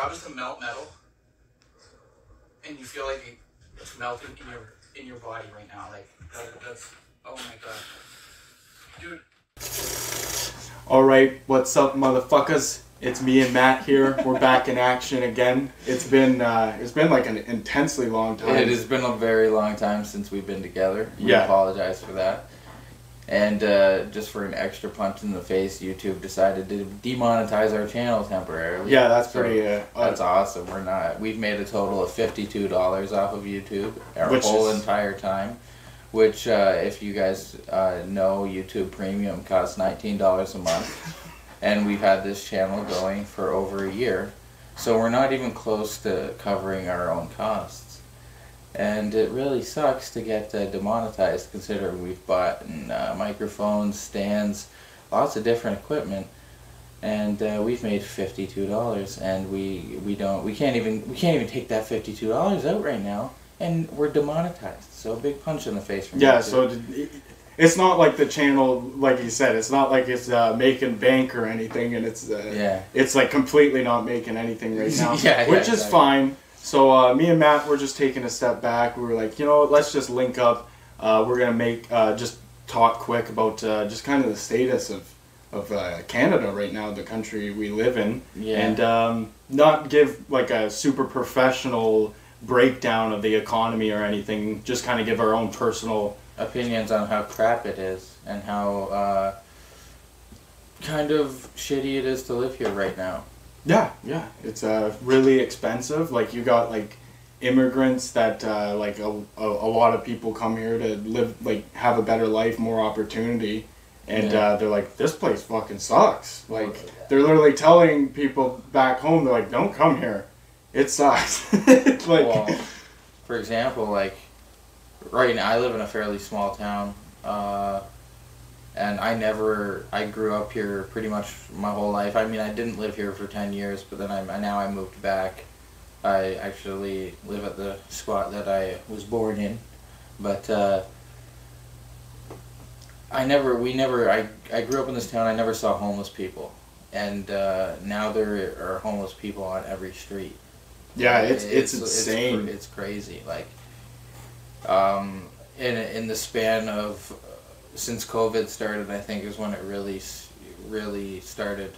job is to melt metal, and you feel like it's melting in your body right now. Like that's oh my god, dude. All right, what's up, motherfuckers? It's me and Matt here. We're back in action again. It's been like an intensely long time. It has been a very long time since we've been together. We apologize for that. And just for an extra punch in the face, YouTube decided to demonetize our channel temporarily. Yeah, that's pretty. That's awesome. We've made a total of $52 off of YouTube our entire time. Which, if you guys know, YouTube Premium costs $19 a month. And we've had this channel going for over a year. So we're not even close to covering our own costs. And it really sucks to get demonetized, considering we've bought microphones, stands, lots of different equipment. And we've made $52, and we can't even take that $52 out right now, and we're demonetized. So a big punch in the face from YouTube. So it's not like the channel, like you said, it's not like it's making bank or anything, and it's like completely not making anything right now, which is fine. So me and Matt, we're just taking a step back. We were like, you know what, let's just link up. We're gonna just talk quick about just kind of the status of Canada right now, the country we live in, and not give like a super professional breakdown of the economy or anything. Just kind of give our own personal opinions on how crap it is and how kind of shitty it is to live here right now. Yeah, it's really expensive. Like, you got like immigrants that like a lot of people come here to live, like have a better life, more opportunity, and they're like, this place fucking sucks. Like, they're literally telling people back home, they're like, don't come here, it sucks. Like, well, for example, like right now I live in a fairly small town, and I grew up here pretty much my whole life. I mean, I didn't live here for 10 years, but then I moved back. I actually live at the spot that I was born in, but I grew up in this town. I never saw homeless people, and now there are homeless people on every street. Yeah, it's insane. It's crazy. Like, in the span of since COVID started, I think is when it really started,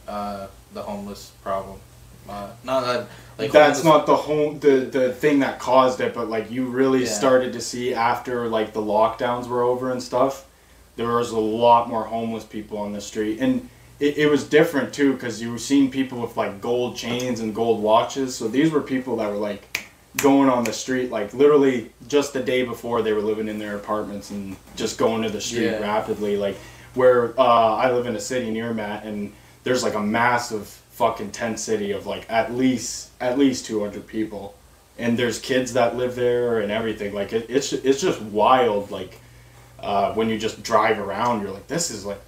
the homeless problem. Not that like that's not the thing that caused it, but like you really started to see after like the lockdowns were over and stuff, there was a lot more homeless people on the street, and it was different too, because you were seeing people with like gold chains and gold watches. So these were people that were like going on the street, like literally just the day before they were living in their apartments and just going to the street rapidly. Like where I live in a city near Matt, and there's like a massive fucking tent city of like at least 200 people, and there's kids that live there and everything. Like it's just wild. Like when you just drive around, you're like, this is like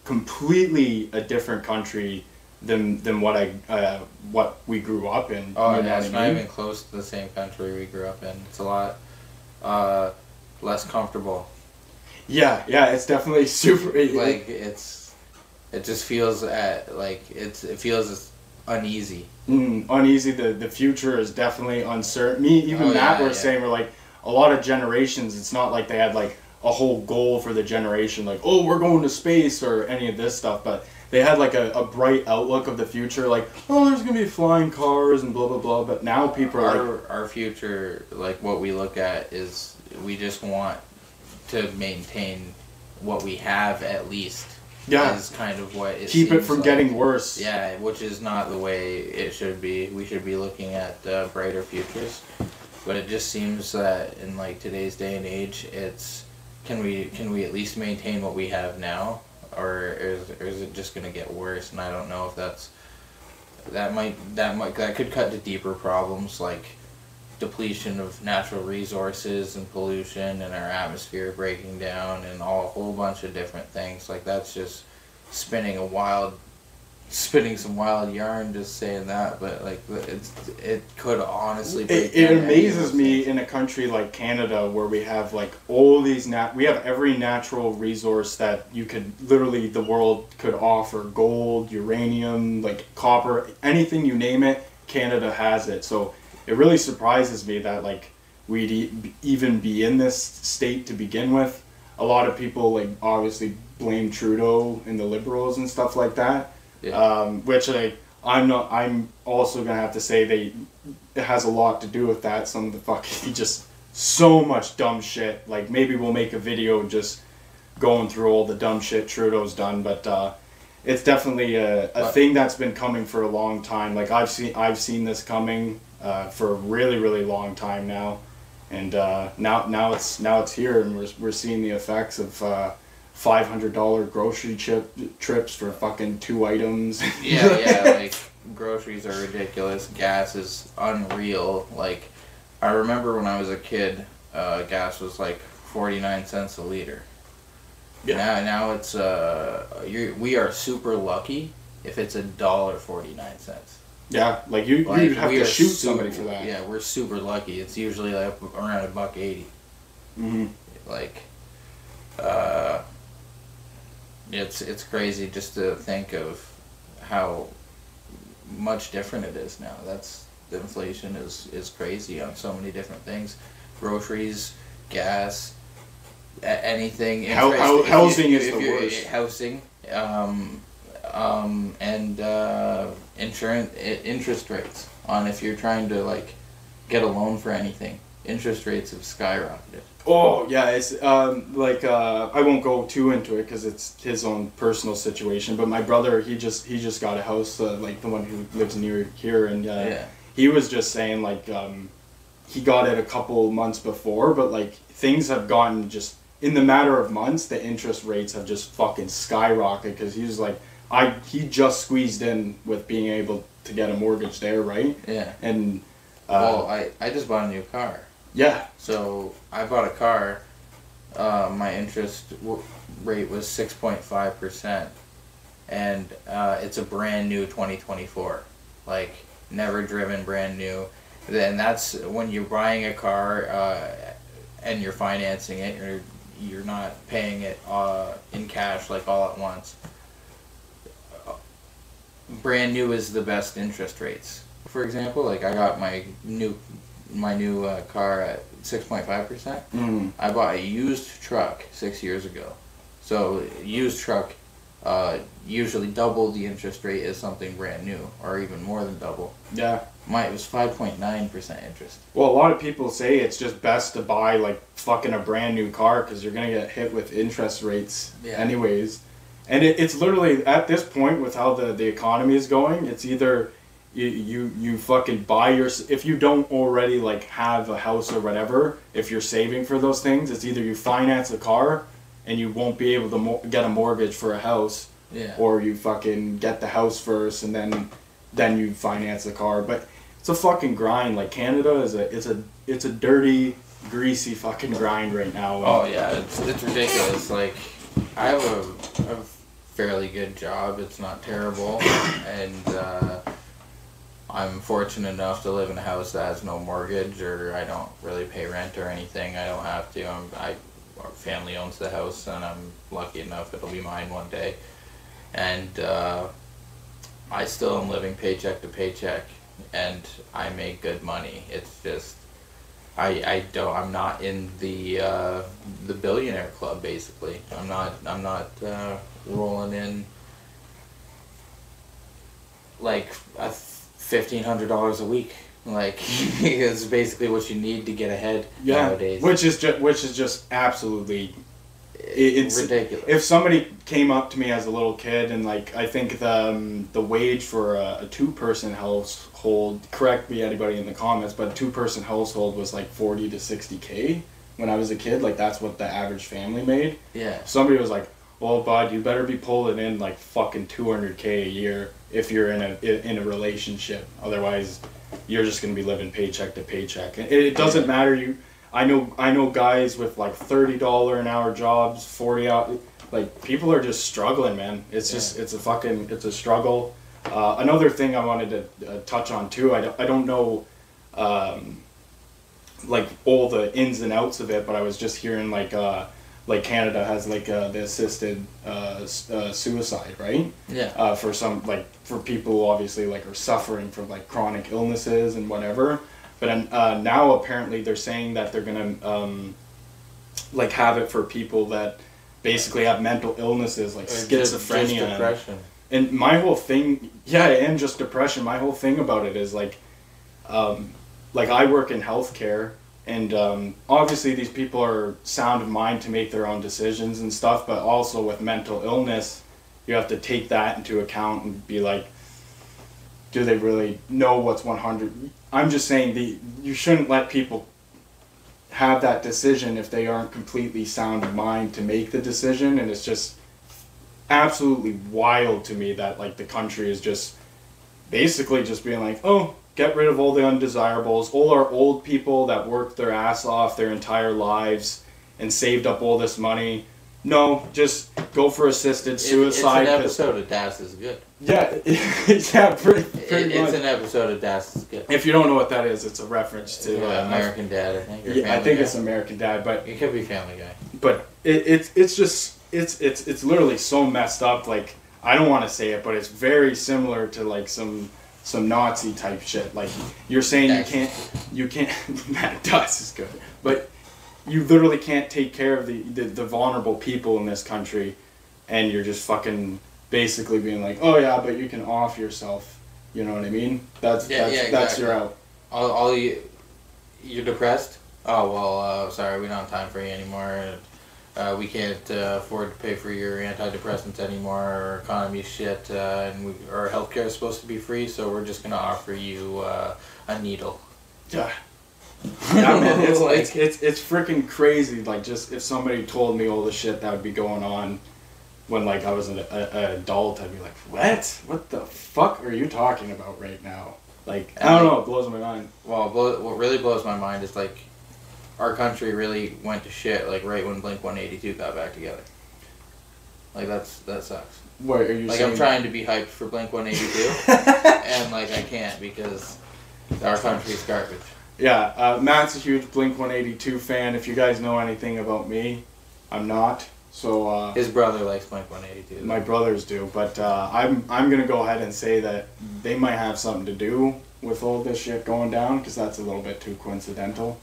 completely a different country than what we grew up in. Oh, yeah, it's not even close to the same country we grew up in. It's a lot less comfortable. Yeah, it's definitely super. Like it just feels it feels uneasy. Uneasy. The future is definitely uncertain. Matt were saying, we're like, a lot of generations, it's not like they had like a whole goal for the generation, like, oh, we're going to space or any of this stuff, but they had like a bright outlook of the future, like, oh, there's gonna be flying cars and blah blah blah. But now people are our future, like what we look at is we just want to maintain what we have at least. Yeah, is kind of what it keep it from getting worse. Yeah, which is not the way it should be. We should be looking at brighter futures, but it just seems that in like today's day and age, it's can we at least maintain what we have now, or is it just gonna get worse? And I don't know if that could cut to deeper problems like depletion of natural resources and pollution and our atmosphere breaking down and a whole bunch of different things. Like, that's just spinning some wild yarn just saying that, but like it could honestly break it amazes me in a country like Canada, where we have like all these we have every natural resource that you could literally, the world could offer: gold, uranium, like copper, anything you name it. Canada has it. So it really surprises me that like we'd even be in this state to begin with. A lot of people like obviously blame Trudeau and the Liberals and stuff like that, which I'm also gonna have to say it has a lot to do with that. Some of the fucking just so much dumb shit. Like maybe we'll make a video just going through all the dumb shit Trudeau's done, but it's definitely a thing that's been coming for a long time. Like I've seen this coming for a really, really long time now. And now it's here, and we're seeing the effects of $500 grocery trips for fucking 2 items. Yeah, like groceries are ridiculous. Gas is unreal. Like I remember when I was a kid, gas was like 49 cents a liter. Yeah. Now it's we are super lucky if it's $1.49. Yeah, like you'd have to shoot somebody for that. Yeah, we're super lucky. It's usually like around $1.80. Mm-hmm. Like, it's crazy just to think of how much different it is now. The inflation is crazy on so many different things, groceries, gas, anything. Housing is the worst. Housing. And insurance, interest rates on if you're trying to like get a loan for anything. Interest rates have skyrocketed. Oh yeah, it's I won't go too into it because it's his own personal situation. But my brother, he just got a house, like the one who lives near here, and he was just saying like he got it a couple months before, but like things have gotten just in the matter of months, the interest rates have just fucking skyrocketed because he was like. He just squeezed in with being able to get a mortgage there, right? Yeah. And I just bought a new car. Yeah. So I bought a car. My interest rate was 6.5%, and it's a brand new 2024, like never driven, brand new. Then that's when you're buying a car and you're financing it. You're not paying it in cash like all at once. Brand new is the best interest rates. For example, like I got my new car at 6.5%. I bought a used truck 6 years ago. So used truck usually double the interest rate as something brand new, or even more than double. Yeah. It was 5.9% interest. Well, a lot of people say it's just best to buy like fucking a brand new car because you're gonna get hit with interest rates anyways. And it's literally at this point with how the economy is going, it's either you fucking buy if you don't already like have a house or whatever, if you're saving for those things, it's either you finance a car and you won't be able to get a mortgage for a house, or you fucking get the house first and then you finance the car. But it's a fucking grind. Like Canada it's a dirty, greasy fucking grind right now. Oh yeah, it's ridiculous. Like I have a fairly good job. It's not terrible, and I'm fortunate enough to live in a house that has no mortgage, or I don't really pay rent or anything. I don't have to. Our family owns the house, and I'm lucky enough it'll be mine one day. And I still am living paycheck to paycheck, and I make good money. It's just I'm not in the billionaire club. Basically, I'm not rolling in like $1,500 a week. Like it's basically what you need to get ahead nowadays. Which is just absolutely it's ridiculous. If somebody came up to me as a little kid and like I think the wage for a 2-person household, correct me anybody in the comments, but a 2-person household was like 40 to 60K when I was a kid. Like that's what the average family made. Yeah. Somebody was like, "Well, bud, you better be pulling in like fucking 200K a year if you're in a relationship. Otherwise, you're just gonna be living paycheck to paycheck." And it doesn't matter. I know guys with like $30 an hour jobs, 40 hours. Like people are just struggling, man. It's just it's a struggle. Another thing I wanted to touch on too. I don't know like all the ins and outs of it, but I was just hearing like like Canada has like the assisted suicide, right? Yeah. For some, like, for people who obviously like are suffering from like chronic illnesses and whatever. But now apparently they're saying that they're gonna like have it for people that basically have mental illnesses like schizophrenia, just depression. And my whole thing, yeah, and just depression. My whole thing about it is like I work in healthcare, and obviously these people are sound of mind to make their own decisions and stuff, but also with mental illness, you have to take that into account and be like, do they really know what's 100? I'm just saying you shouldn't let people have that decision if they aren't completely sound of mind to make the decision. And it's just absolutely wild to me that like the country is just basically just being like, oh, get rid of all the undesirables, all our old people that worked their ass off their entire lives and saved up all this money. No, just go for assisted suicide. It's an episode of Das is Good. Yeah, yeah, pretty it's an episode of Das is Good. If you don't know what that is, it's a reference to American Dad, I think. Yeah, I think it's American Dad, but it could be Family Guy. But it's just it's literally so messed up. Like, I don't want to say it, but it's very similar to like some Nazi type shit. Like, you're saying you can't. Matt Das is good, but you literally can't take care of the vulnerable people in this country, and you're just fucking basically being like, oh yeah, but you can off yourself. You know what I mean? That's your out. You're depressed? Oh well, sorry, we don't have time for you anymore. We can't afford to pay for your antidepressants anymore. Our economy's shit, and our healthcare is supposed to be free, so we're just gonna offer you a needle. Yeah. Yeah, man, it's freaking crazy. Like, just if somebody told me all the shit that would be going on when like I was an adult, I'd be like, what the fuck are you talking about right now? Like, I don't know, it blows my mind. Well, what really blows my mind is like our country really went to shit like right when Blink-182 got back together. Like, that sucks. What are you like saying? I'm trying to be hyped for Blink-182 and like I can't because our country's garbage. Yeah, Matt's a huge Blink-182 fan. If you guys know anything about me, I'm not. So his brother likes Blink-182. My brothers do, but I'm gonna go ahead and say that they might have something to do with all this shit going down, because that's a little bit too coincidental.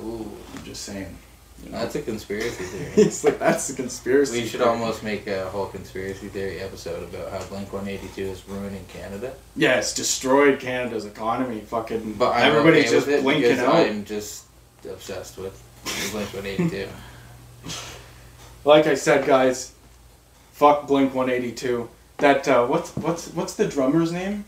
Ooh, I'm just saying. You know? That's a conspiracy theory. It's like, that's a conspiracy. We should almost make a whole conspiracy theory episode about how Blink-182 is ruining Canada. Yeah, it's destroyed Canada's economy. Fucking, but everybody's just blinking out. I'm just obsessed with Blink-182. Like I said, guys, fuck Blink-182. That what's the drummer's name?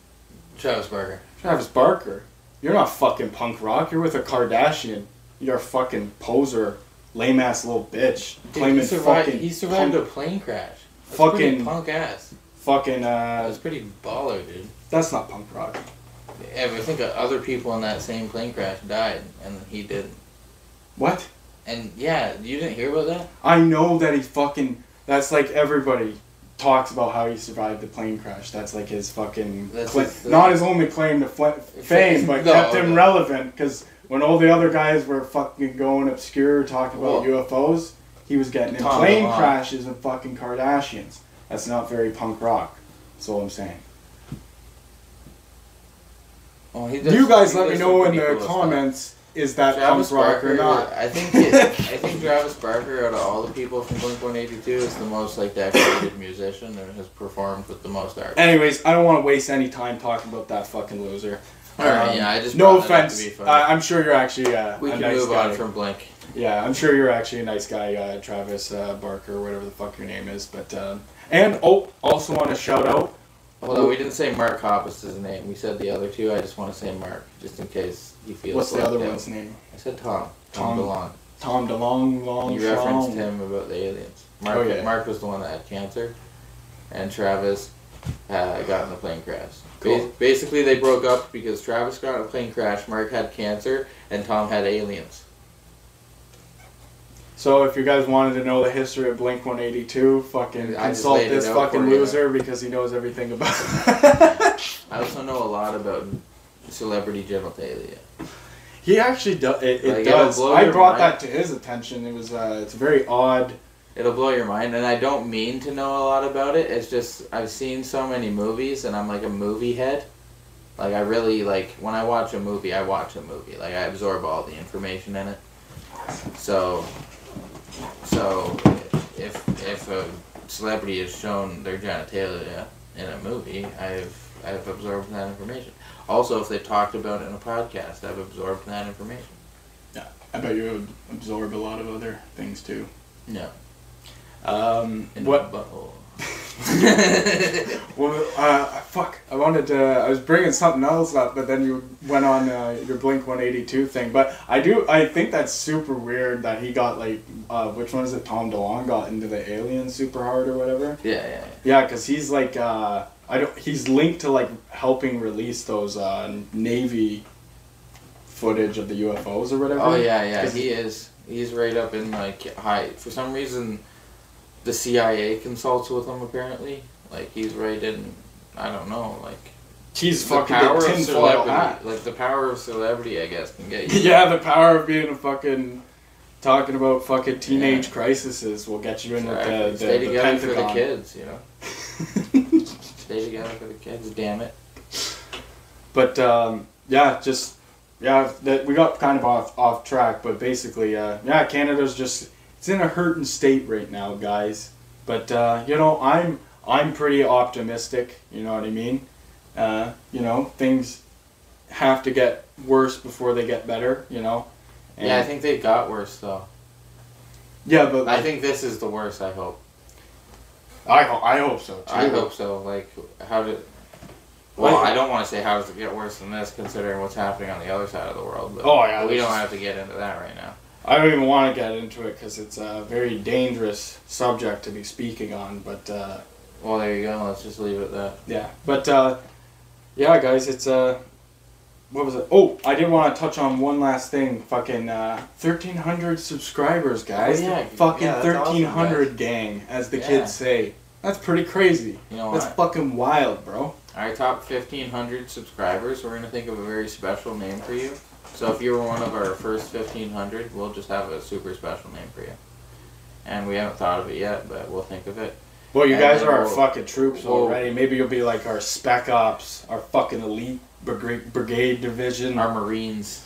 Travis Barker. Travis Barker. You're not fucking punk rock. You're with a Kardashian. You're a fucking poser, lame ass little bitch. Dude, he survived a plane crash. That's fucking pretty punk ass. Fucking That's pretty baller, dude. That's not punk rock. Yeah, but I think other people in that same plane crash died, and he didn't. What? And yeah, you didn't hear about that? I know that he fucking. That's like everybody talks about how he survived the plane crash. That's like his fucking. Not his only claim to fame, but kept him relevant, because when all the other guys were fucking going obscure talking about UFOs, he was getting in plane crashes and fucking Kardashians. That's not very punk rock. That's all I'm saying. Well, you guys let me know in the comments. Is that Travis punk rock Barker, or not? I think Travis Barker, out of all the people from Blink-182, is the most like decorated musician and has performed with the most art. Anyways, I don't want to waste any time talking about that fucking loser. Alright, yeah, I just no offense. I'm sure you're actually we can nice move guy. on from Blink. Yeah, I'm sure you're actually a nice guy, Travis Barker, or whatever the fuck your name is. But and also want to shout out. Although we didn't say Mark Hoppus' name, we said the other two. I just want to say Mark, just in case you feel. What's the other one's name? I said Tom. Tom DeLonge. Tom DeLonge. You referenced him about the aliens. Mark was the one that had cancer, and Travis got in the plane crash. Cool. Basically, they broke up because Travis got in a plane crash, Mark had cancer, and Tom had aliens. So if you guys wanted to know the history of Blink-182, fucking consult this fucking loser because he knows everything about it. I also know a lot about celebrity genitalia. He actually does. It Like, does. it'll blow I your brought mind. that to his attention. It was. It's very odd. It'll blow your mind, and I don't mean to know a lot about it. It's just I've seen so many movies, and I'm like a movie head. Like I really like when I watch a movie, I watch a movie. Like I absorb all the information in it. So if a celebrity has shown their genitalia in a movie, I've absorbed that information. Also, if they talked about it in a podcast, I've absorbed that information. Yeah, I bet you would absorb a lot of other things too. Yeah. What? My butthole. Well, fuck. I wanted to. I was bringing something else up, but then you went on your Blink 182 thing. But I think that's super weird that he got like, which one is it? Tom DeLonge got into the alien super hard or whatever. Yeah. Yeah, because he's like, he's linked to like helping release those Navy footage of the UFOs or whatever. Oh yeah. He is. He's right up in like high. For some reason, the CIA consults with him apparently. Like he's right in. I don't know. Like he's the fucking power the of tinfoil celebrity. hat. Like the power of celebrity, I guess, can get you. Yeah, the power of being a fucking talking about fucking teenage crises will get you in with the Stay together for the Pentagon. kids, you know. Stay together for the kids. Damn it. But we got kind of off track. But basically, Canada's just it's in a hurting state right now, guys. But I'm pretty optimistic. You know what I mean? Things have to get worse before they get better. You know. And Yeah, I think they got worse though. Yeah, but I think this is the worst. I hope. I hope so too. I hope so. Like, how did? Well, I don't want to say how does it get worse than this, considering what's happening on the other side of the world. But we don't have to get into that right now. I don't even want to get into it because it's a very dangerous subject to be speaking on. But well, there you go. Let's just leave it at that. yeah, but guys, it's what was it? Oh, I did want to touch on one last thing. Fucking 1,300 subscribers, guys. Oh, yeah. Fucking Yeah, that's 1,300 awesome, gang, as the Yeah. kids say. That's pretty crazy. You know That's what? fucking wild, bro. Our top 1,500 subscribers, we're gonna think of a very special name for you. So if you were one of our first 1,500, we'll just have a super special name for you. And we haven't thought of it yet, but we'll think of it. Well, you And guys then are our fucking troops we'll- already. Maybe you'll be like our spec ops, our fucking elite brigade division. Our Marines.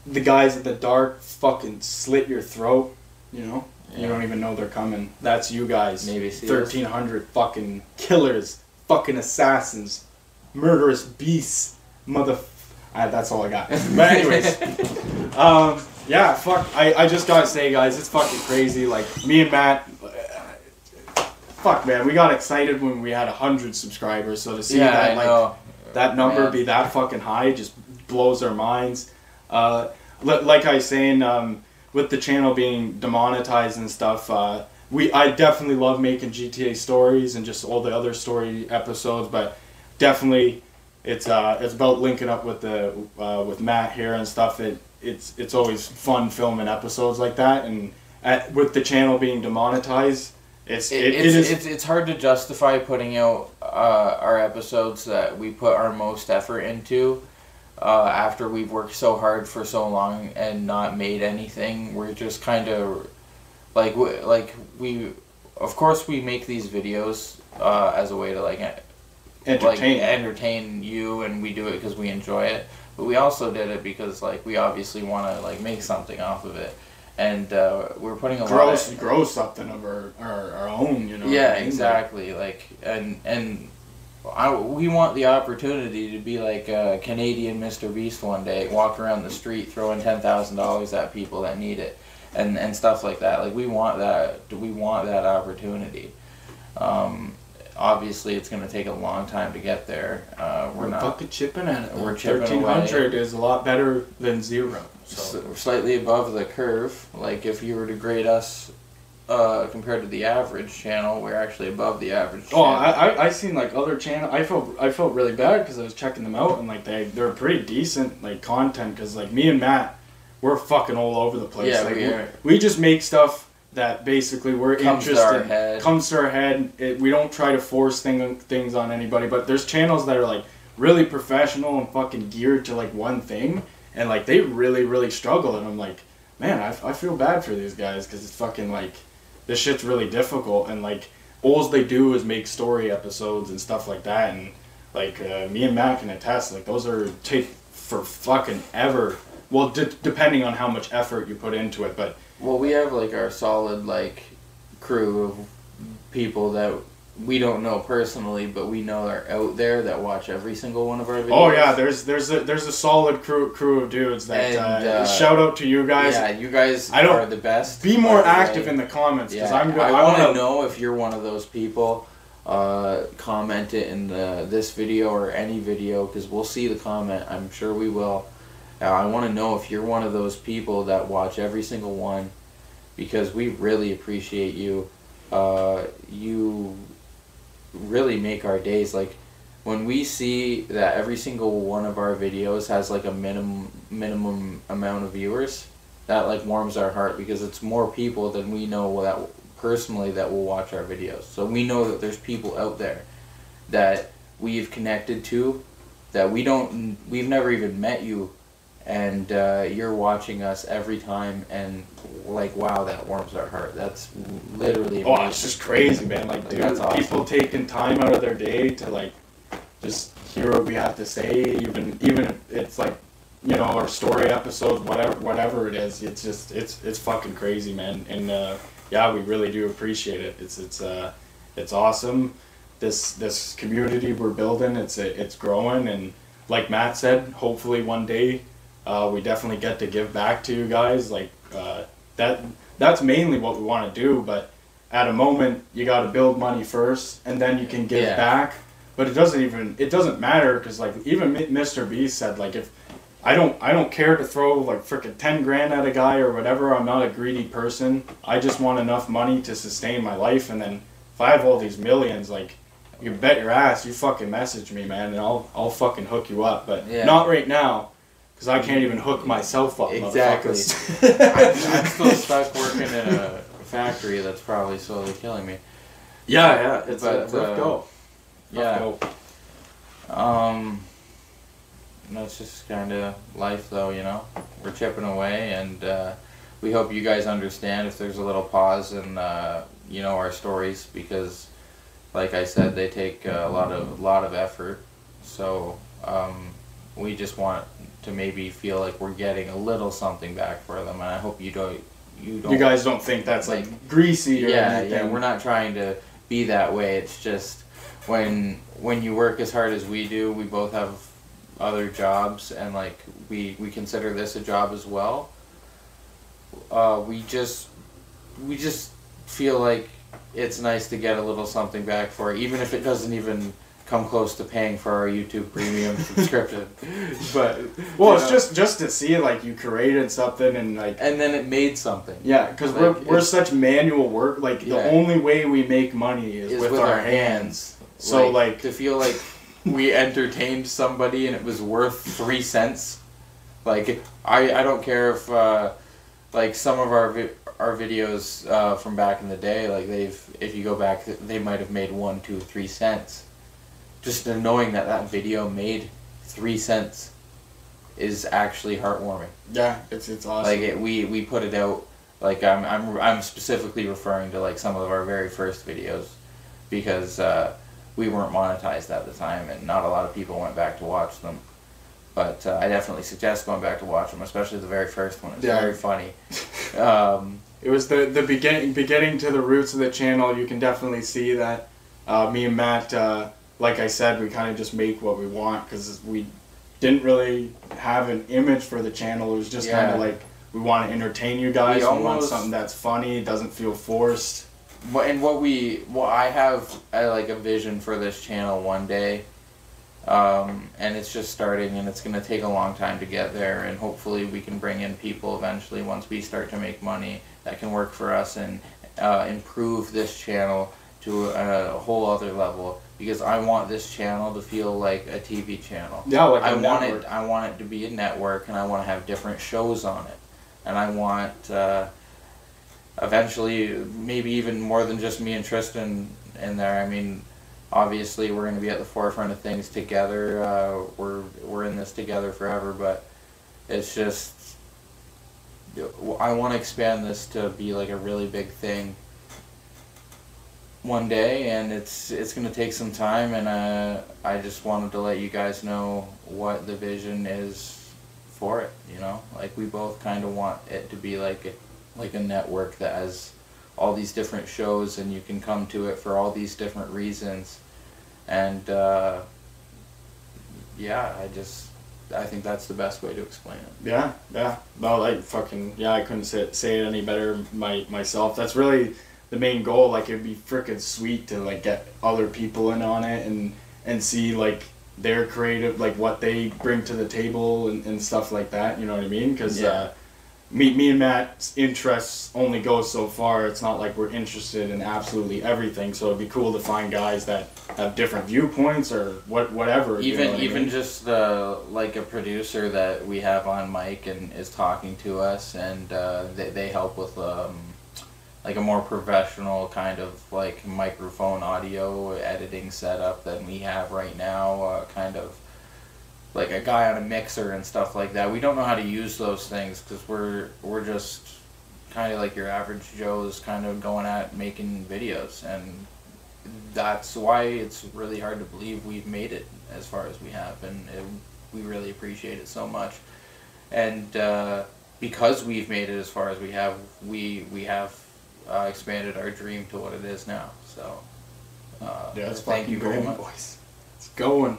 The guys at the dark fucking slit your throat, you know? Yeah. You don't even know they're coming. That's you guys. Navy SEALs. 1,300 fucking killers, fucking assassins, murderous beasts, that's all I got. But anyways, yeah, fuck. I just gotta say, guys, it's fucking crazy. Like, me and Matt, fuck, man, we got excited when we had 100 subscribers. So to see that, like, that number be that fucking high just blows our minds. Like I was saying, with the channel being demonetized and stuff, I definitely love making GTA stories and just all the other story episodes, but definitely it's about linking up with Matt here and stuff. It's always fun filming episodes like that, and with the channel being demonetized, it's hard to justify putting out our episodes that we put our most effort into after we've worked so hard for so long and not made anything. We're just kind of we of course we make these videos as a way to entertain you, and we do it because we enjoy it, but we also did it because we obviously want to make something off of it. And we're putting a lot of grow something of our own, you know. Yeah, exactly. We want the opportunity to be like a Canadian Mr. Beast one day, walk around the street throwing $10,000 at people that need it, and stuff like that. We want that. We want that opportunity. Obviously, it's going to take a long time to get there. We're not fucking chipping at it. We're chipping 1,300 is a lot better than 0. So we're slightly above the curve. If you were to grade us compared to the average channel, we're actually above the average channel. I seen other channel. I felt really bad because I was checking them out, and they're pretty decent content, because me and Matt, we're fucking all over the place. Yeah, we just make stuff that basically we're interested. Comes to our head. We don't try to force things on anybody, but there's channels that are really professional and fucking geared to one thing, and like they really struggle, and I'm like, man, I feel bad for these guys because it's fucking like this shit's really difficult, and like all they do is make story episodes and stuff like that, and like me and Matt can attest, like those are take for fucking ever. Well, depending on how much effort you put into it, but well, we have like our solid like crew of people that we don't know personally, but we know are out there that watch every single one of our videos. Oh yeah, there's a solid crew of dudes that and, shout out to you guys. Yeah, you guys are the best. Be more active in the comments because I want to know if you're one of those people. Comment it in this video or any video because we'll see the comment. I'm sure we will. I want to know if you're one of those people that watch every single one because we really appreciate you. You really make our days. Like when we see that every single one of our videos has like a minimum amount of viewers, that like warms our heart because it's more people than we know that personally that will watch our videos. So we know that there's people out there that we've connected to that we've never even met you, and you're watching us every time, and like wow, that warms our heart. That's literally amazing. Oh, it's just crazy, man. Like dude, that's awesome. People taking time out of their day to like just hear what we have to say, even if it's like, you know, our story episodes, whatever it is. It's just it's fucking crazy, man. And yeah, we really do appreciate it. It's awesome. This community we're building, it's growing, and like Matt said, hopefully one day we definitely get to give back to you guys. Like that's mainly what we want to do. But at a moment, you got to build money first, and then you can give back. But it doesn't matter because like even Mr. Beast said, like if I don't care to throw like frickin' 10 grand at a guy or whatever. I'm not a greedy person. I just want enough money to sustain my life. And then if I have all these millions, like you bet your ass you fucking message me, man, and I'll fucking hook you up. But not right now because I can't even hook myself up. Exactly. I'm still stuck working in a factory that's probably slowly killing me. Yeah, it's a rough go. Yeah. That's just kind of life, though, you know. We're chipping away, and we hope you guys understand if there's a little pause in, you know, our stories, because, like I said, they take a lot of effort. So we just want to maybe feel like we're getting a little something back for them, and I hope you don't. You guys don't think that's like greasy or anything. Yeah, we're not trying to be that way. It's just when you work as hard as we do, we both have other jobs, and like we consider this a job as well. We just feel like it's nice to get a little something back for it, even if it doesn't even come close to paying for our YouTube Premium subscription. But well, it's just to see like you created something and then it made something. Yeah, because like, we're such manual work. Like the only way we make money is with our hands. So like to feel like we entertained somebody and it was worth 3 cents. Like I don't care if like some of our videos from back in the day, like if you go back, they might have made 1, 2, 3 cents. Just knowing that video made 3 cents is actually heartwarming. Yeah, it's awesome. Like we put it out. Like I'm specifically referring to like some of our very first videos because we weren't monetized at the time, and not a lot of people went back to watch them. But I definitely suggest going back to watch them, especially the very first one. It's very funny. It was the beginning to the roots of the channel. You can definitely see that me and Matt, like I said, we kind of just make what we want because we didn't really have an image for the channel. It was just kind of like we want to entertain you guys. We want something that's funny, doesn't feel forced. And I have like a vision for this channel one day, and it's just starting, and it's going to take a long time to get there, and hopefully we can bring in people eventually once we start to make money that can work for us and improve this channel to a whole other level, because I want this channel to feel like a TV channel. Yeah, like I want it to be a network, and I want to have different shows on it, and I want eventually maybe even more than just me and Tristan in there. I mean, obviously we're going to be at the forefront of things together. We're in this together forever, but it's just, I want to expand this to be like a really big thing one day, and it's going to take some time, and I just wanted to let you guys know what the vision is for it, you know? Like, we both kind of want it to be like a network that has all these different shows, and you can come to it for all these different reasons. And yeah, I think that's the best way to explain it. Yeah. No, like fucking I couldn't say it any better myself. That's really the main goal. Like, it'd be freaking sweet to like get other people in on it and see like their creative, like what they bring to the table and stuff like that. You know what I mean? Because me and Matt's interests only go so far. It's not like we're interested in absolutely everything. So it'd be cool to find guys that have different viewpoints or whatever. Even just like a producer that we have on mic and is talking to us, and they help with like a more professional kind of like microphone audio editing setup than we have right now. Kind of like a guy on a mixer and stuff like that. We don't know how to use those things because we're just kind of like your average Joe's kind of going at making videos, and that's why it's really hard to believe we've made it as far as we have, and we really appreciate it so much. And because we've made it as far as we have, we have expanded our dream to what it is now. So thank you very much. Boys. It's going.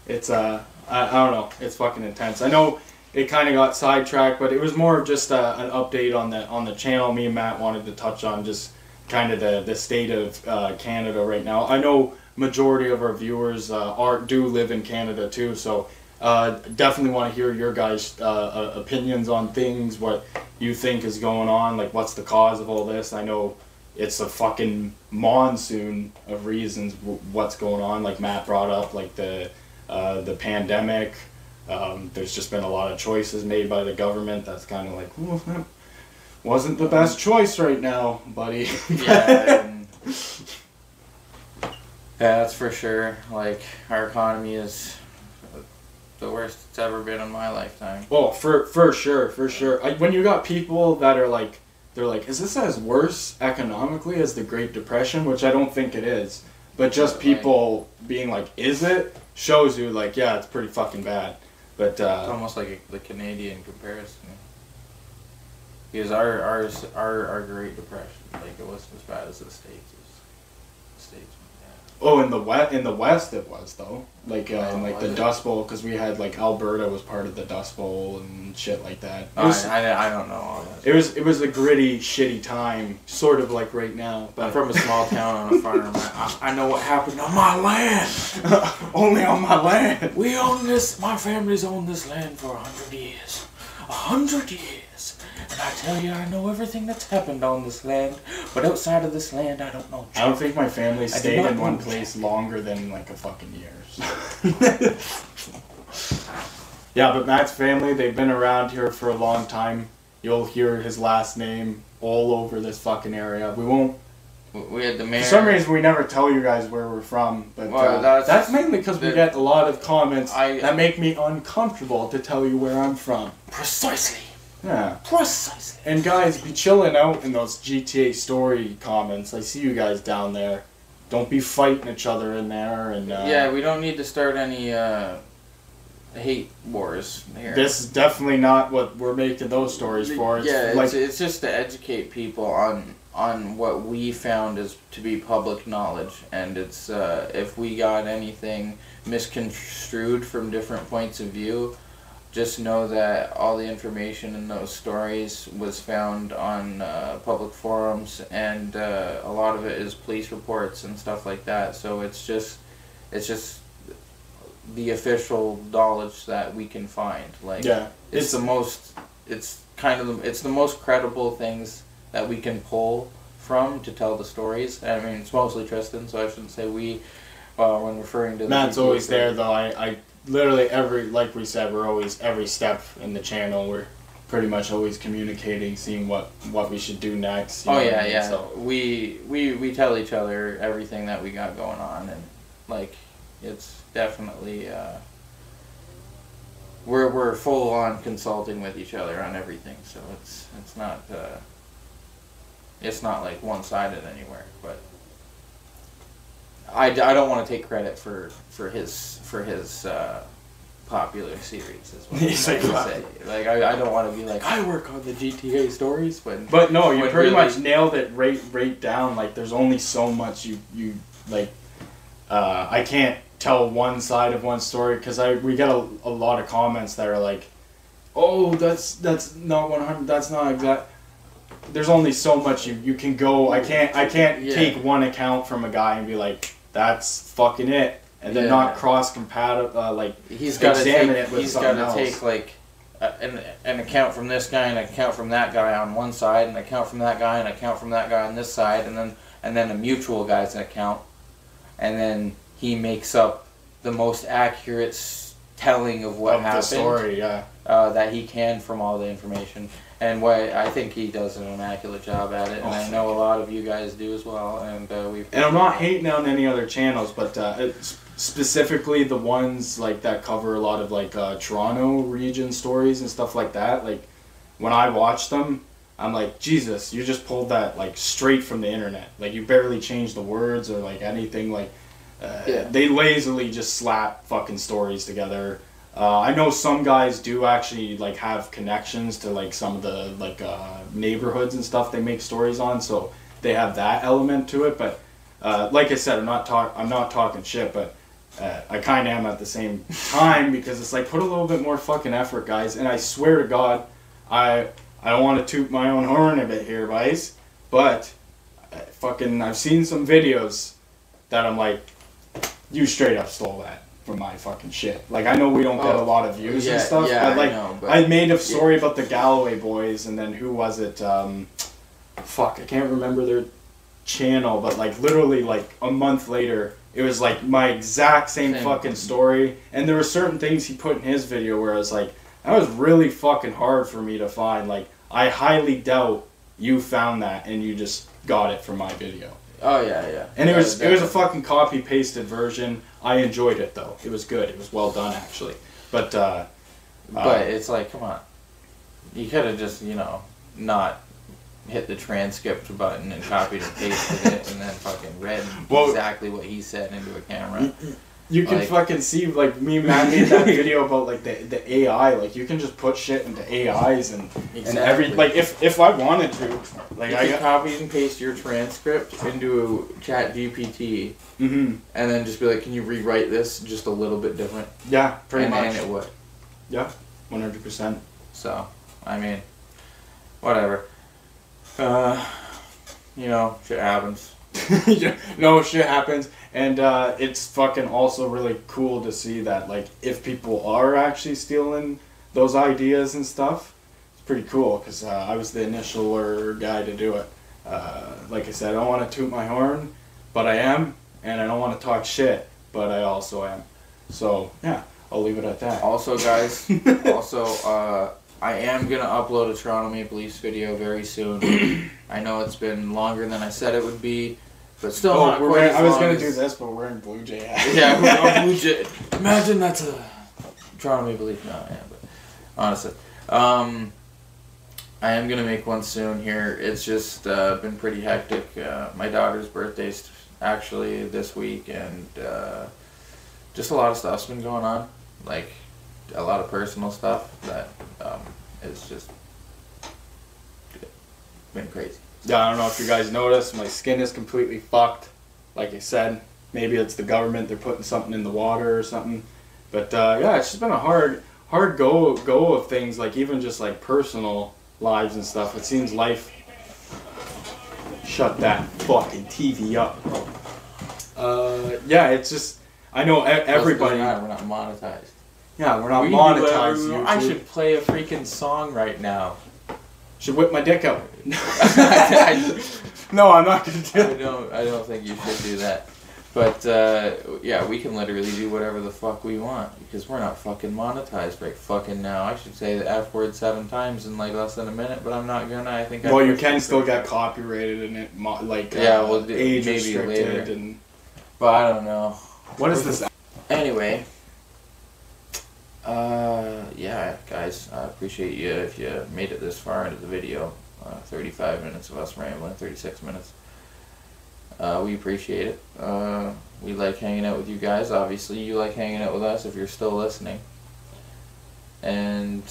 It's I don't know. It's fucking intense. I know it kind of got sidetracked, but it was more of just an update on the channel. Me and Matt wanted to touch on just kind of the state of Canada right now. I know majority of our viewers do live in Canada too, so definitely want to hear your guys' opinions on things, what you think is going on, like what's the cause of all this. I know it's a fucking monsoon of reasons what's going on, like Matt brought up, like the pandemic. There's just been a lot of choices made by the government that's kind of like, ooh, that wasn't the best choice right now, buddy. Yeah, that's for sure. Like, our economy is the worst it's ever been in my lifetime. Oh, for sure. When you got people that are like, they're like, is this as worse economically as the Great Depression? Which I don't think it is. But just people being like, is it? Shows you like, yeah, it's pretty fucking bad. But it's almost like the Canadian comparison. Because our Great Depression, like, it wasn't as bad as the States. The States. Oh, in the West it was though, like in like the Dust Bowl, because we had like Alberta was part of the Dust Bowl and shit like that. I don't know all that. It was a gritty, shitty time, sort of like right now. But I'm from a small town on a farm. I know what happened on my land. Only on my land. We own this. My family's owned this land for 100 years. 100 years. And I tell you, I know everything that's happened on this land, but outside of this land, I don't know. I don't think my family stayed in one place longer than like a fucking year. Yeah, but Matt's family, they've been around here for a long time. You'll hear his last name all over this fucking area. We won't. We had the mayor. For some reason, we never tell you guys where we're from, but that's mainly because we get a lot of comments that make me uncomfortable to tell you where I'm from. Precisely. Yeah. Precisely. And guys, be chilling out in those GTA story comments. I see you guys down there. Don't be fighting each other in there. And yeah, we don't need to start any hate wars here. This is definitely not what we're making those stories for. It's just to educate people on what we found is to be public knowledge, and it's if we got anything misconstrued from different points of view, just know that all the information in those stories was found on public forums, and a lot of it is police reports and stuff like that. So it's just the official knowledge that we can find. Like, yeah, it's the most credible things that we can pull from to tell the stories. I mean, it's mostly Tristan, so I shouldn't say we when referring to. Matt's always there though. I literally like we said, we're always every step in the channel. We're pretty much always communicating, seeing what we should do next. Yeah. So we tell each other everything that we got going on, and like it's definitely we're full on consulting with each other on everything, so it's not like one-sided anywhere, but I don't want to take credit for his popular series is what I'm trying to say. Like I don't want to be like, I work on the GTA stories, but no, you pretty much nailed it right down. Like there's only so much you like. I can't tell one side of one story because we get a lot of comments that are like, oh, that's not 100, that's not exact. There's only so much you can go. I can't take one account from a guy and be like, that's fucking it, and then not cross compatible. Like he's got to take like an account from this guy and an account from that guy on one side, and an account from that guy and an account from that guy on this side, and then a mutual guy's account, and then he makes up the most accurate telling of what happened. The story, that he can from all the information. And I think he does an immaculate job at it, and I know a lot of you guys do as well. And I'm not hating on any other channels, but specifically the ones like that cover a lot of like Toronto region stories and stuff like that. Like when I watch them, I'm like, Jesus, you just pulled that like straight from the internet. Like you barely changed the words or like anything. Like they lazily just slap fucking stories together. I know some guys do actually like have connections to like some of the like neighborhoods and stuff they make stories on, so they have that element to it. But like I said, I'm not talking shit, but I kind of am at the same time because it's like put a little bit more fucking effort, guys. And I swear to God, I don't want to toot my own horn a bit here, guys, but I've seen some videos that I'm like, you straight up stole that from my fucking shit. Like I know we don't get a lot of views and stuff, but like I made a story about the Galloway boys, and then who was it? Fuck, I can't remember their channel, but like literally like a month later, it was like my exact same fucking story, and there were certain things he put in his video where I was like, that was really fucking hard for me to find. Like I highly doubt you found that and you just got it from my video. Oh yeah. And it was a fucking copy pasted version. I enjoyed it though. It was good. It was well done actually. But it's like, come on. You could have just, not hit the transcript button and copied and pasted it and then fucking read exactly what he said into a camera. You can fucking see, like, me and Matt made that video about, like, the AI. Like, you can just put shit into AIs and every... Like, if I wanted to... Like, you can copy and paste your transcript into ChatGPT and then just be like, can you rewrite this just a little bit different? Yeah, pretty much. And it would. Yeah, 100%. So, I mean, whatever. Shit happens. No, shit happens. And it's fucking also really cool to see that, like, if people are actually stealing those ideas and stuff, it's pretty cool, because I was the initial guy to do it. Like I said, I don't want to toot my horn, but I am, and I don't want to talk shit, but I also am. So, yeah, I'll leave it at that. Also, guys, I am going to upload a Toronto Maple Leafs video very soon. I know it's been longer than I said it would be, but still not quite as long. I was going to do this, but we're wearing Blue Jay hats. Yeah, we're wearing Blue Jay. Imagine that's a Toronto Maple Leaf. No, yeah, but honestly. I am going to make one soon here. It's just been pretty hectic. My daughter's birthday's actually this week, and just a lot of stuff's been going on. Like, a lot of personal stuff that is just been crazy. Yeah, I don't know if you guys noticed, my skin is completely fucked. Like I said, maybe it's the government, they're putting something in the water or something. But yeah, it's just been a hard go of things, like even just like personal lives and stuff. It seems life... Shut that fucking TV up, bro. Yeah, it's just... I know everybody... We're not monetized. Yeah, we're not monetized. I should play a freaking song right now. Should whip my dick out. No, I'm not gonna do it. I don't think you should do that. But yeah, we can literally do whatever the fuck we want because we're not fucking monetized right fucking now. I should say the F word 7 times in like less than a minute, but I'm not gonna. I think. Well, you can still get copyrighted and it age restricted later. But I don't know. What is this? Anyway, Yeah, guys, I appreciate you if you made it this far into the video. 35 minutes of us rambling, 36 minutes. We appreciate it. We like hanging out with you guys. Obviously, you like hanging out with us if you're still listening. And,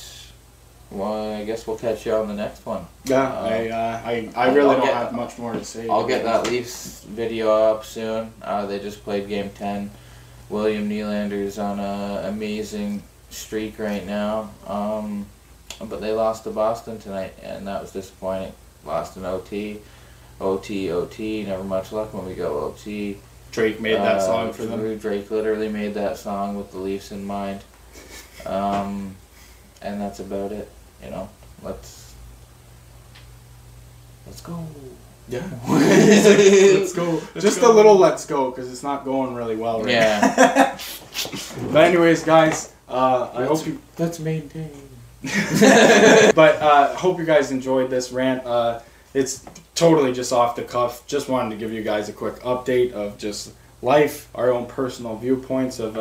well, I guess we'll catch you on the next one. Yeah, I really don't have much more to say. I'll get that Leafs video up soon. They just played Game 10. William Nylander's on an amazing streak right now. But they lost to Boston tonight, and that was disappointing. Lost in OT. OT, never much luck when we go OT. Drake made that song for them. Drake literally made that song with the Leafs in mind. And that's about it. You know, let's go. Yeah. Let's go. Just a little let's go, because it's not going really well right now. But anyways, guys, I hope you... Let's maintain. But hope you guys enjoyed this rant. It's totally just off the cuff. Just wanted to give you guys a quick update of just life, our own personal viewpoints of,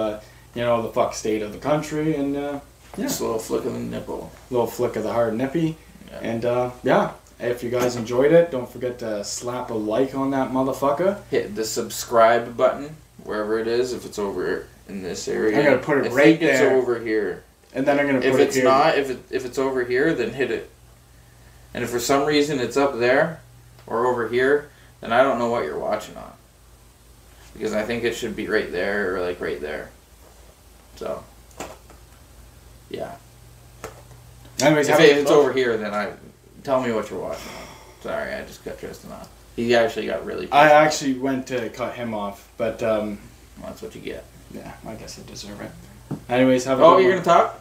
you know, the fuck state of the country, and yeah. Just a little flick of the nipple. Little flick of the hard nippy. Yeah. And yeah, if you guys enjoyed it, don't forget to slap a like on that motherfucker. Hit the subscribe button, wherever it is, if it's over in this area. I'm going to put it right there. It's over here. And then I'm going to put it here. If it's over here, then hit it. And if for some reason it's up there, or over here, then I don't know what you're watching on. Because I think it should be right there, or like right there. So, yeah. Anyways, if it's over here, then tell me what you're watching on. Sorry, I just cut Tristan off. He actually got really pissed I actually went to cut him off, but well, that's what you get. Yeah, I guess I deserve it. Anyways, have a good one. You're going to talk?